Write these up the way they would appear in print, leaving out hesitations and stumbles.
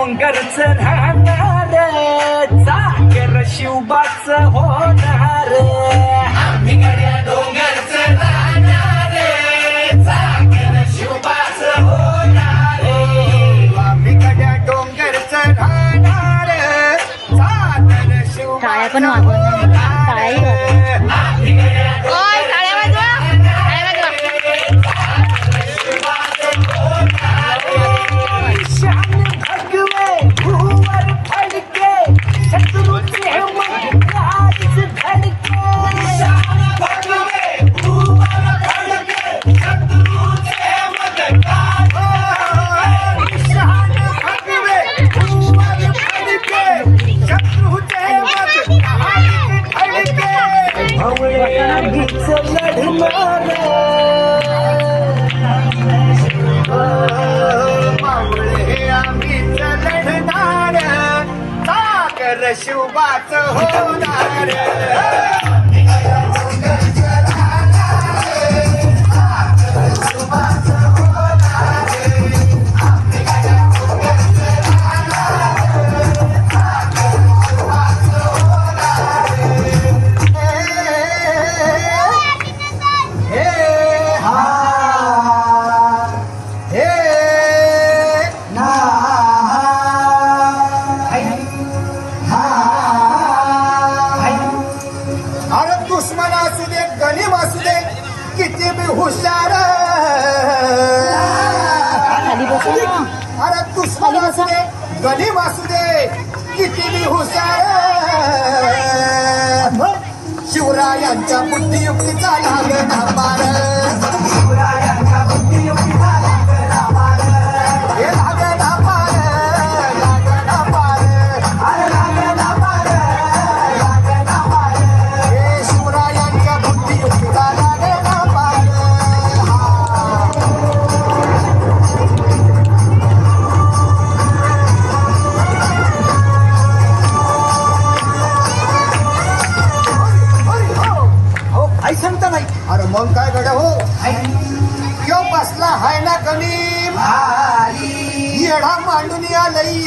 डोंगरच राहणार चाकर शिवबाच होणार आम्ही गड्या डोंगरच राहणार चाकर शिवबाच होणार आम्ही गड्या डोंगरच राहणार चाकर शिवबाच टाळ्या पण वाजवत टाळ्याही वाजवत आम्ही गड्या ओय टाळ्या वाजवा शान भगवे भुवर फडके शत्रुचे मन काज धडके शान भगवे भुवर फडके शत्रुचे मन काज शान भगवे भुवर फडके शत्रुचे मन काज धडके भवळीच लढणार शिवबाच होणार दुश्मन असू दे गरीब असू दे किती बी हुशार खाली बसा ना. अरे दुश्मन असू दे गरीब असू दे किती बी हुशार शिवरायांच्या बुद्धियुक्तीचा लागला पार शिवरायांच्या बुद्धियुक्तीचा लागला पार हे लागला पार लागला पार अरे लागला पार लागला पार हे शिवरायांच्या बुद्धियुक्तीचा लागला पार आई सांगता नाही अरे मग काय गड्या हो यो बसला हाय ना कमी येडा मांडून या लई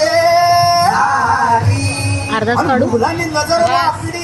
अर्धाच काढू मुलांनी नजर आपली